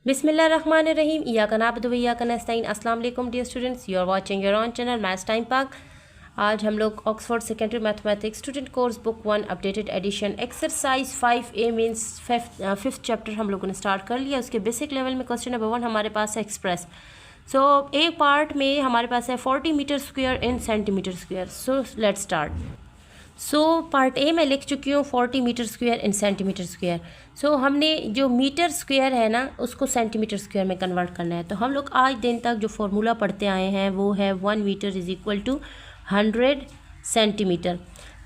बिस्मिल्लाहिर्रहमानिर्रहीम। इय्याका नअबुदु व इय्याका नस्तईन। अस्सलाम वालेकुम dear students, you are watching your on channel maths time Pak. आज हम लोग Oxford secondary mathematics student course book 1 updated edition exercise 5A means fifth chapter हम लोगों ने स्टार्ट कर लिया। उसके बेसिक लेवल में क्वेश्चन नंबर 1 हमारे पास है एक्सप्रेस। सो एक पार्ट में हमारे पास है 40 metre square in centimetre square. So let's start. So part A में लिख चुकी हूँ 40 metre square in centimetre square. So हमने जो मीटर स्क्वायर है ना उसको सेंटीमीटर स्क्वायर में कन्वर्ट करना है। तो हम लोग आज दिन तक जो फॉर्मूला पढ़ते आए हैं वो है 1 metre is equal to 100 centimetre.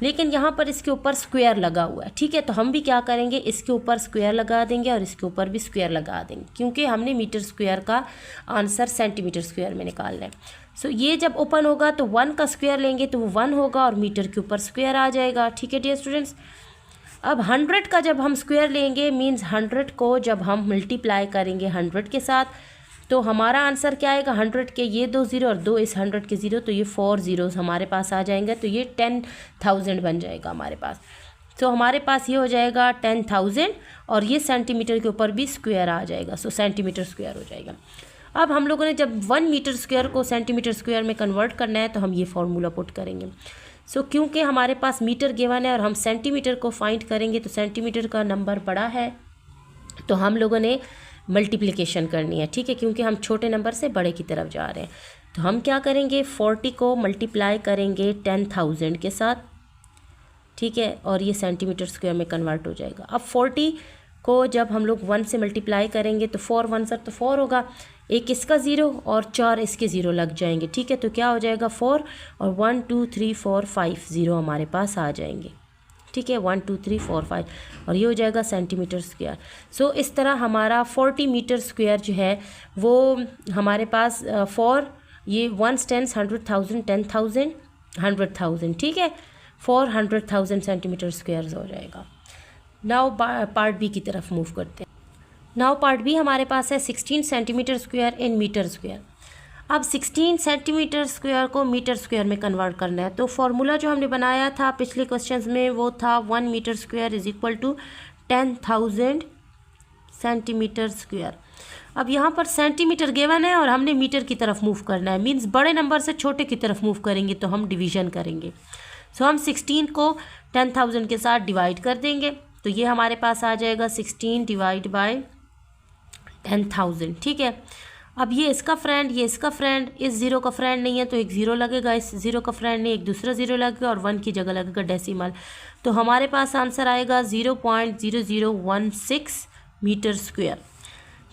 लेकिन यहाँ पर इसके ऊपर स्क्वायर लगा हुआ है, ठीक है। तो हम भी क्या करेंगे, इसके ऊपर स्क्वायर लगा देंगे और इसके ऊपर भी स्क्वायर लगा देंगे, क्योंकि हमने मीटर स्क्वायर का आंसर सेंटीमीटर स्क्वायर में निकालना है। सो ये जब ओपन होगा तो 1 का स्क्वायर लेंगे तो वो 1 होगा और मीटर के ऊपर स्क्वायर आ जाएगा, ठीक है डियर स्टूडेंट्स। अब 100 का जब हम स्क्वायर लेंगे मीन्स 100 को जब हम मल्टीप्लाई करेंगे 100 के साथ तो हमारा आंसर क्या आएगा, 100 के ये 2 ज़ीरो और 2 इस 100 के ज़ीरो, तो ये 4 ज़ीरोज़ हमारे पास आ जाएंगे। तो ये 10,000 बन जाएगा हमारे पास। तो हमारे पास ये हो जाएगा 10,000 और ये सेंटीमीटर के ऊपर भी स्क्वायर आ जाएगा। सो सेंटीमीटर स्क्वायर हो जाएगा। अब हम लोगों ने जब 1 मीटर स्क्वायर को सेंटीमीटर स्क्वायर में कन्वर्ट करना है तो हम ये फार्मूला पुट करेंगे। सो क्योंकि हमारे पास मीटर गिवन है और हम सेंटीमीटर को फाइंड करेंगे तो सेंटीमीटर का नंबर बड़ा है तो हम लोगों ने मल्टीप्लिकेशन करनी है, ठीक है, क्योंकि हम छोटे नंबर से बड़े की तरफ जा रहे हैं। तो हम क्या करेंगे, 40 को मल्टीप्लाई करेंगे 10,000 के साथ, ठीक है, और ये सेंटीमीटर स्क्वायर में कन्वर्ट हो जाएगा। अब 40 को जब हम लोग 1 से मल्टीप्लाई करेंगे तो 4 1 सर तो 4 होगा, एक इसका ज़ीरो और 4 इसके ज़ीरो लग जाएंगे, ठीक है। तो क्या हो जाएगा 4 और 1 2 3 4 5 ज़ीरो हमारे पास आ जाएंगे, ठीक है, 1 2 3 4 5 और ये हो जाएगा सेंटीमीटर स्क्वायर। सो इस तरह हमारा 40 मीटर स्क्वायर जो है वो हमारे पास फॉर ये 1 10 100,000 10,000 100,000, ठीक है, 400,000 सेंटीमीटर स्क्वायर हो जाएगा। नाउ पार्ट बी की तरफ मूव करते हैं। नाउ पार्ट बी हमारे पास है 16 centimetre square in metre square. अब 16 सेंटीमीटर स्क्वायर को मीटर स्क्वायर में कन्वर्ट करना है। तो फॉर्मूला जो हमने बनाया था पिछले क्वेश्चंस में वो था 1 metre square is equal to 10,000 centimetre square. अब यहाँ पर सेंटीमीटर गिवन है और हमने मीटर की तरफ मूव करना है, मीन्स बड़े नंबर से छोटे की तरफ मूव करेंगे तो हम डिवीजन करेंगे। सो हम 16 को 10,000 के साथ डिवाइड कर देंगे तो ये हमारे पास आ जाएगा 16 डिवाइड बाय 10,000, ठीक है। अब ये इसका फ्रेंड, ये इसका फ्रेंड, इस ज़ीरो का फ्रेंड नहीं है तो एक ज़ीरो लगेगा, इस ज़ीरो का फ्रेंड नहीं, एक दूसरा ज़ीरो लगेगा और 1 की जगह लगेगा डेसिमल। तो हमारे पास आंसर आएगा 0.0016 मीटर स्क्वायर।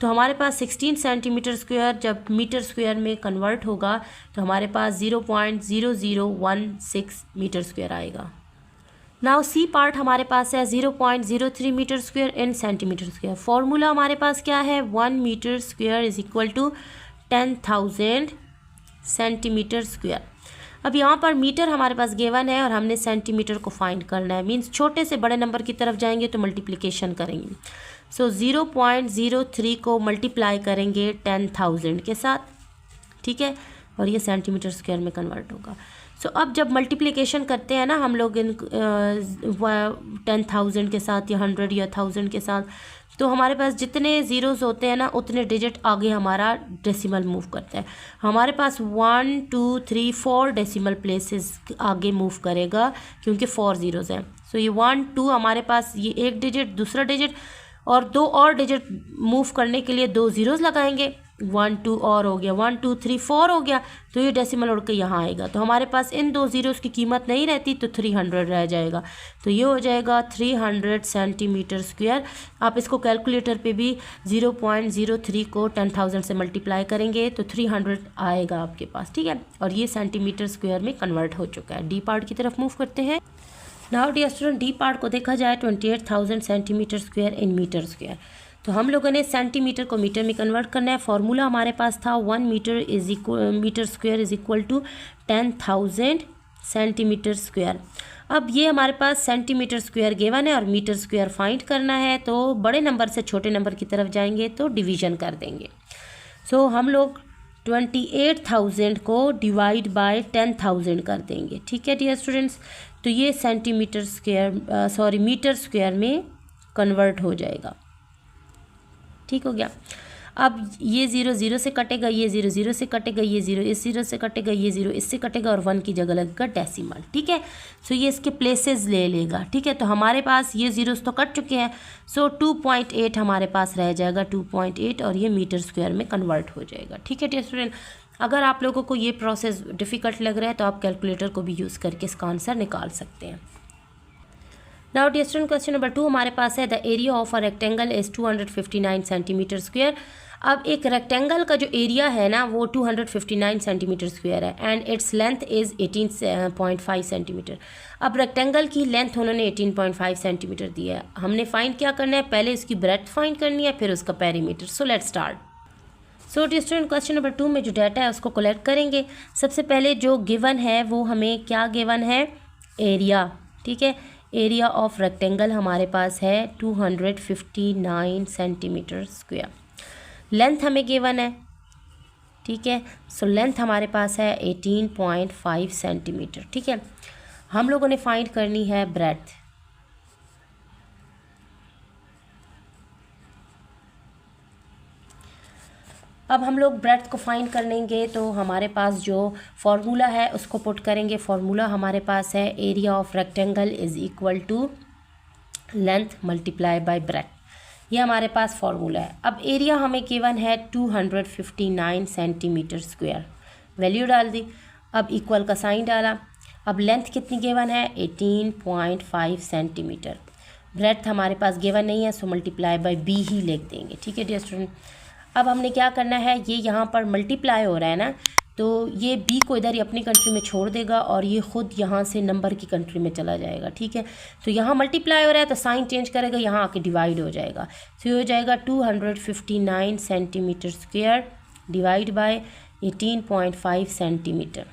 तो हमारे पास 16 सेंटीमीटर स्क्वायर जब मीटर स्क्वायर में कन्वर्ट होगा तो हमारे पास 0.0016 मीटर स्क्वायर आएगा। नाउ सी पार्ट हमारे पास है 0.03 metre square in centimetre square. Formula हमारे पास क्या है, 1 metre square is equal to 10,000 centimetre square. अब यहाँ पर मीटर हमारे पास गिवन है और हमने सेंटीमीटर को फाइंड करना है, मीन्स छोटे से बड़े नंबर की तरफ जाएंगे तो मल्टीप्लिकेशन करेंगे। सो 0.03 को मल्टीप्लाई करेंगे 10,000 के साथ, ठीक है, और ये सेंटीमीटर स्क्वायर में कन्वर्ट होगा। सो अब जब मल्टीप्लिकेशन करते हैं ना हम लोग इन 10,000 के साथ या 100 या 1000 के साथ, तो हमारे पास जितने ज़ीरोज़ होते हैं ना उतने डिजिट आगे हमारा डेसिमल मूव करता है। हमारे पास 1 2 3 4 डेसिमल प्लेसेस आगे मूव करेगा क्योंकि 4 ज़ीरोज़ हैं। सो ये 1 2 हमारे पास ये एक डिजिट, दूसरा डिजिट और 2 और डिजिट मूव करने के लिए 2 ज़ीरोज़ लगाएंगे, 1 2 और हो गया, 1 2 3 4 हो गया, तो ये डेसिमल उड़ के यहाँ आएगा। तो हमारे पास इन 2 ज़ीरोज़ की कीमत नहीं रहती तो 300 रह जाएगा। तो ये हो जाएगा 300 सेंटीमीटर स्क्वायर। आप इसको कैलकुलेटर पे भी 0.03 को 10,000 से मल्टीप्लाई करेंगे तो 300 आएगा आपके पास, ठीक है, और ये सेंटीमीटर स्क्वायर में कन्वर्ट हो चुका है। डी पार्ट की तरफ मूव करते हैं। Now dear student, D part को देखा जाए 28,000 centimetre square in metre square. तो हम लोगों ने सेंटीमीटर को मीटर में कन्वर्ट करना है। फॉर्मूला हमारे पास था 1 metre square is equal to 10,000 centimetre square. अब ये हमारे पास सेंटीमीटर स्क्वायर गिवन है और मीटर स्क्वायर फाइंड करना है, तो बड़े नंबर से छोटे नंबर की तरफ जाएंगे तो डिवीजन कर देंगे। सो हम लोग 28,000 को डिवाइड बाय 10,000 कर देंगे, ठीक है डियर स्टूडेंट्स। तो ये सेंटीमीटर स्क्वायर मीटर स्क्वायर में कन्वर्ट हो जाएगा, ठीक हो गया। अब ये 0 0 से कटेगा, ये 0 0 से कटेगा, ये 0 इस 0 से कटेगा, ये 0 इससे कटेगा और 1 की जगह लगेगा डेसिमल। ठीक है, सो ये इसके प्लेसेस ले लेगा। ठीक है, तो हमारे पास ये ज़ीरोस तो कट चुके हैं, सो 2.8 हमारे पास रह जाएगा, 2.8, और ये मीटर स्क्वायर में कन्वर्ट हो जाएगा। ठीक है डियर स्टूडेंट, अगर आप लोगों को ये प्रोसेस डिफ़िकल्ट लग रहा है तो आप कैलकुलेटर को भी यूज़ करके इसका आंसर निकाल सकते हैं। Now dear student, question number 2 हमारे पास है, the area of a rectangle is 259 centimetre square. अब एक रेक्टेंगल का जो एरिया है ना वो 259 सेंटीमीटर स्क्वायर है and its length is 18.5 centimetre. अब रेक्टेंगल की लेंथ उन्होंने 18.5 सेंटीमीटर दिया है। हमने फाइंड क्या करना है, पहले इसकी ब्रेड्थ फाइंड करनी है, फिर उसका perimeter. So let's start. So dear student, question number 2 में जो डाटा है उसको कलेक्ट करेंगे। सबसे पहले जो गिवन है वो हमें क्या गिवन है, एरिया। ठीक है, एरिया ऑफ रेक्टेंगल हमारे पास है 259 सेंटीमीटर स्क्वायर। लेंथ हमें गिवन है। ठीक है, सो लेंथ हमारे पास है 18.5 सेंटीमीटर। ठीक है, हम लोगों ने फाइंड करनी है ब्रेड्थ। अब हम लोग ब्रेड्थ को फाइंड कर लेंगे तो हमारे पास जो फॉर्मूला है उसको पुट करेंगे। फॉर्मूला हमारे पास है, area of rectangle is equal to length multiply by breadth. ये हमारे पास फॉर्मूला है। अब एरिया हमें गिवन है 259 सेंटीमीटर स्क्वायर, वैल्यू डाल दी, अब इक्वल का साइन डाला। अब लेंथ कितनी गिवन है, 18.5 सेंटीमीटर। ब्रेड्थ हमारे पास गिवन नहीं है, सो मल्टीप्लाई बाय बी ही लिख देंगे। ठीक है डियर स्टूडेंट, अब हमने क्या करना है, ये यहाँ पर मल्टीप्लाई हो रहा है ना, तो ये बी को इधर ही अपनी कंट्री में छोड़ देगा और ये ख़ुद यहाँ से नंबर की कंट्री में चला जाएगा। ठीक है, तो यहाँ मल्टीप्लाई हो रहा है तो साइन चेंज करेगा, यहाँ आके डिवाइड हो जाएगा। तो ये हो जाएगा 259 centimetre square divide by 18.5 centimetre.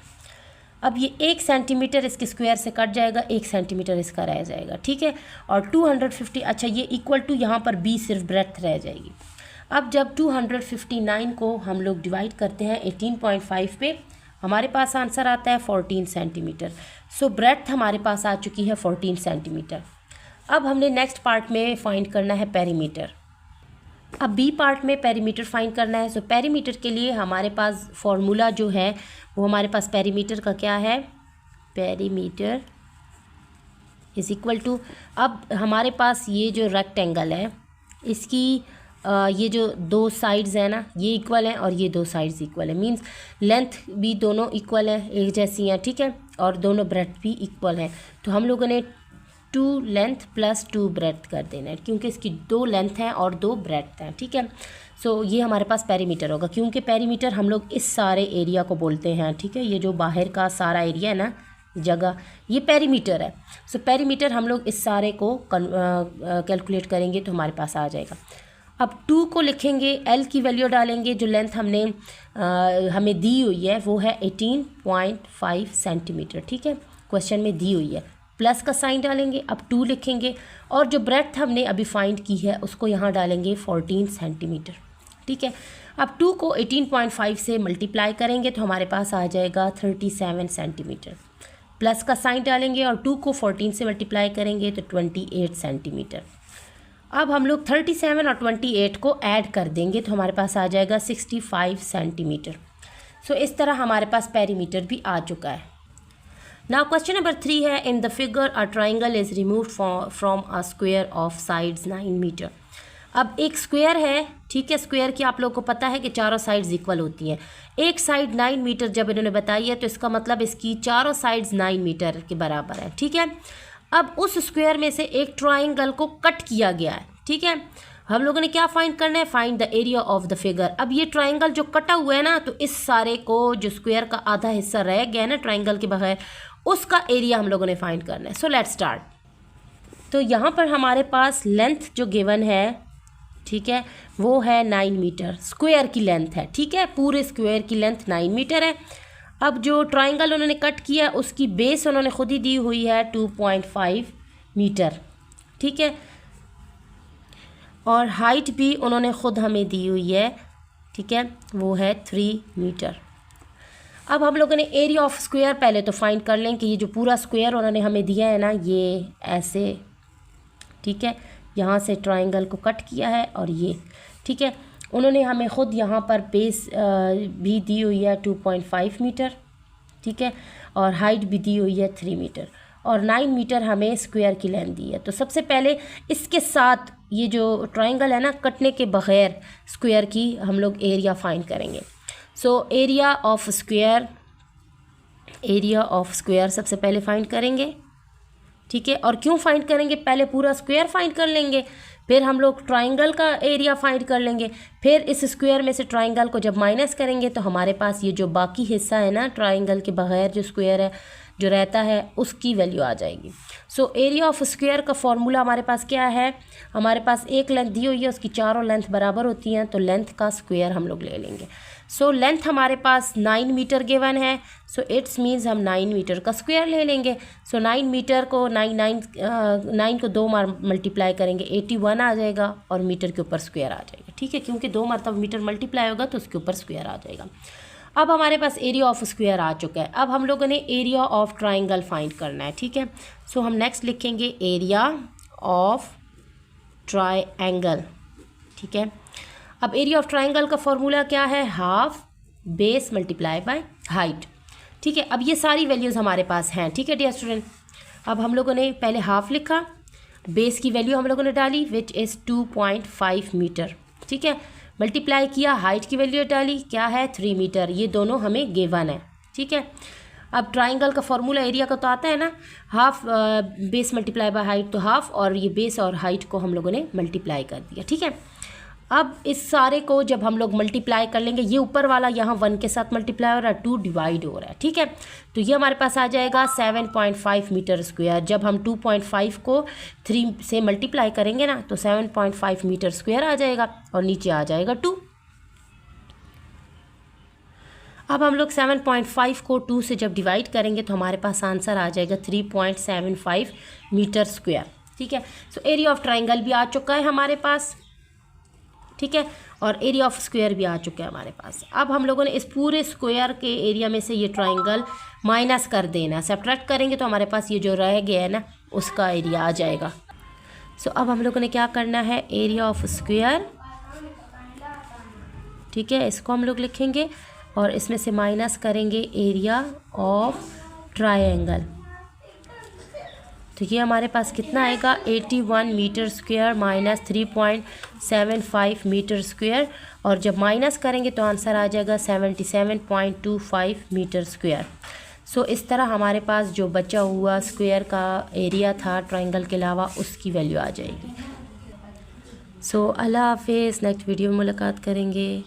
अब ये 1 सेंटीमीटर इसके स्क्वायर से कट जाएगा, 1 सेंटीमीटर इसका रह जाएगा। ठीक है, और 250, अच्छा ये इक्वल टू यहाँ पर बी सिर्फ ब्रेड्थ रह जाएगी। अब जब 259 को हम लोग डिवाइड करते हैं 18.5 पे, हमारे पास आंसर आता है 14 सेंटीमीटर। सो ब्रेड्थ हमारे पास आ चुकी है 14 सेंटीमीटर। अब हमने नेक्स्ट पार्ट में फाइंड करना है पेरीमीटर। अब बी पार्ट में पेरीमीटर फाइंड करना है। सो पेरीमीटर के लिए हमारे पास फॉर्मूला जो है वो हमारे पास पेरीमीटर का क्या है, पेरीमीटर इज़ इक्वल टू, अब हमारे पास ये जो रेक्टेंगल है इसकी ये जो 2 साइड्स हैं ना ये इक्वल हैं और ये 2 साइड्स इक्वल है, मींस लेंथ भी दोनों इक्वल है, एक जैसी हैं। ठीक है, और दोनों ब्रेड्थ भी इक्वल हैं। तो हम लोगों ने 2 लेंथ प्लस 2 ब्रेड्थ कर देना है, क्योंकि इसकी 2 लेंथ हैं और 2 ब्रेड्थ हैं। ठीक है, सो ये हमारे पास पेरीमीटर होगा, क्योंकि पेरीमीटर हम लोग इस सारे एरिया को बोलते हैं। ठीक है, ये जो बाहर का सारा एरिया है ना जगह, ये पेरीमीटर है। सो पेरीमीटर हम लोग इस सारे को कैलकुलेट करेंगे तो हमारे पास आ जाएगा। अब 2 को लिखेंगे, एल की वैल्यू डालेंगे, जो लेंथ हमने हमें दी हुई है वो है 18.5 सेंटीमीटर। ठीक है, क्वेश्चन में दी हुई है, प्लस का साइन डालेंगे। अब 2 लिखेंगे और जो ब्रेड्थ हमने अभी फाइंड की है उसको यहाँ डालेंगे 14 सेंटीमीटर। ठीक है, अब 2 को 18.5 से मल्टीप्लाई करेंगे तो हमारे पास आ जाएगा 37 सेंटीमीटर। प्लस का साइन डालेंगे और 2 को 14 से मल्टीप्लाई करेंगे तो 28 सेंटीमीटर। अब हम लोग 37 और 28 को ऐड कर देंगे तो हमारे पास आ जाएगा 65 सेंटीमीटर। सो इस तरह हमारे पास पेरीमीटर भी आ चुका है। नाउ क्वेश्चन नंबर 3 है, in the figure a triangle is removed from a square of sides 9 metre. अब एक स्क्वायर है, ठीक है, स्क्वायर की आप लोगों को पता है कि चारों साइड्स इक्वल होती हैं। एक साइड 9 मीटर जब इन्होंने बताई है तो इसका मतलब इसकी चारों साइड्स 9 मीटर के बराबर है। ठीक है, अब उस स्क्वायर में से एक ट्राइंगल को कट किया गया है। ठीक है, हम लोगों ने क्या फाइंड करना है, find the area of the figure. अब ये ट्राइंगल जो कटा हुआ है ना, तो इस सारे को जो स्क्वायर का आधा हिस्सा रह गया है ना ट्राइंगल के बगैर, उसका एरिया हम लोगों ने फाइंड करना है। सो लेट्स स्टार्ट। तो यहाँ पर हमारे पास लेंथ जो गिवन है, ठीक है, वो है 9 मीटर, स्क्वायर की लेंथ है। ठीक है, पूरे स्क्वायर की लेंथ 9 मीटर है। अब जो ट्राइंगल उन्होंने कट किया उसकी बेस उन्होंने खुद ही दी हुई है 2.5 मीटर। ठीक है, और हाइट भी उन्होंने ख़ुद हमें दी हुई है। ठीक है, वो है 3 मीटर। अब हम लोगों ने एरिया ऑफ स्क्वायर पहले तो फाइंड कर लें कि ये जो पूरा स्क्वायर उन्होंने हमें दिया है ना, ये ऐसे, ठीक है, यहाँ से ट्राइंगल को कट किया है और ये, ठीक है, उन्होंने हमें ख़ुद यहाँ पर बेस भी दी हुई है 2.5 मीटर, ठीक है, और हाइट भी दी हुई है 3 मीटर, और 9 मीटर हमें स्क्वायर की लेंथ दी है। तो सबसे पहले इसके साथ ये जो ट्रायंगल है ना, कटने के बग़ैर स्क्वायर की हम लोग एरिया फाइंड करेंगे। सो एरिया ऑफ स्क्वायर सबसे पहले फाइंड करेंगे, ठीक है। और क्यों फाइंड करेंगे, पहले पूरा स्क्वायर फाइंड कर लेंगे, फिर हम लोग ट्रायंगल का एरिया फाइंड कर लेंगे, फिर इस स्क्वायर में से ट्रायंगल को जब माइनस करेंगे तो हमारे पास ये जो बाकी हिस्सा है ना, ट्रायंगल के बगैर जो स्क्वायर है जो रहता है, उसकी वैल्यू आ जाएगी। सो एरिया ऑफ स्क्वायर का फॉर्मूला हमारे पास क्या है, हमारे पास एक लेंथ दी हुई है, उसकी चारों लेंथ बराबर होती हैं, तो लेंथ का स्क्वायर हम लोग ले लेंगे। सो लेंथ हमारे पास 9 मीटर गिवन है, सो इट्स मीन्स हम 9 मीटर का स्क्वायर ले लेंगे। सो 9 मीटर को 9 को 2 बार मल्टीप्लाई करेंगे 81 आ जाएगा, और मीटर के ऊपर स्क्वायर आ जाएगा, ठीक है, क्योंकि 2 मरतब मीटर मल्टीप्लाई होगा तो उसके ऊपर स्क्वायर आ जाएगा। अब हमारे पास एरिया ऑफ स्क्वायर आ चुका है। अब हम लोगों ने एरिया ऑफ ट्राइंगल फाइंड करना है, ठीक है। सो हम नेक्स्ट लिखेंगे एरिया ऑफ ट्राइंगल, ठीक है। अब एरिया ऑफ ट्राइंगल का फॉर्मूला क्या है, half base multiply by height, ठीक है। अब ये सारी वैल्यूज़ हमारे पास हैं, ठीक है डियर स्टूडेंट। अब हम लोगों ने पहले हाफ लिखा, बेस की वैल्यू हम लोगों ने डाली विच इज़ 2.5 मीटर, ठीक है, मल्टीप्लाई किया, हाइट की वैल्यू डाली, क्या है 3 मीटर, ये दोनों हमें गिवन है, ठीक है। अब ट्राइंगल का फॉर्मूला एरिया का तो आता है ना, half base multiply by height, तो हाफ, और ये बेस और हाइट को हम लोगों ने मल्टीप्लाई कर दिया, ठीक है। अब इस सारे को जब हम लोग मल्टीप्लाई कर लेंगे, ये ऊपर वाला यहाँ 1 के साथ मल्टीप्लाई हो रहा है, 2 डिवाइड हो रहा है, ठीक है, तो ये हमारे पास आ जाएगा 7.5 मीटर स्क्वायर। जब हम 2.5 को 3 से मल्टीप्लाई करेंगे ना, तो 7.5 मीटर स्क्वायर आ जाएगा, और नीचे आ जाएगा 2। अब हम लोग 7.5 को 2 से जब डिवाइड करेंगे तो हमारे पास आंसर आ जाएगा 3.75 मीटर स्क्वायर, ठीक है। सो एरिया ऑफ ट्राइंगल भी आ चुका है हमारे पास, ठीक है, और एरिया ऑफ स्क्वायर भी आ चुका है हमारे पास। अब हम लोगों ने इस पूरे स्क्वायर के एरिया में से ये ट्राइंगल माइनस कर देना, सब्ट्रैक्ट करेंगे तो हमारे पास ये जो रह गया है ना, उसका एरिया आ जाएगा। सो अब हम लोगों ने क्या करना है, एरिया ऑफ स्क्वायर, ठीक है, इसको हम लोग लिखेंगे और इसमें से माइनस करेंगे एरिया ऑफ ट्रायंगल, तो ये हमारे पास कितना आएगा 81 metre square minus 3.75 metre square, और जब माइनस करेंगे तो आंसर आ जाएगा 77.25 मीटर स्क्वायर। सो इस तरह हमारे पास जो बचा हुआ स्क्वायर का एरिया था ट्राइंगल के अलावा, उसकी वैल्यू आ जाएगी। सो अल्लाह हाफिज़, नेक्स्ट वीडियो में मुलाकात करेंगे।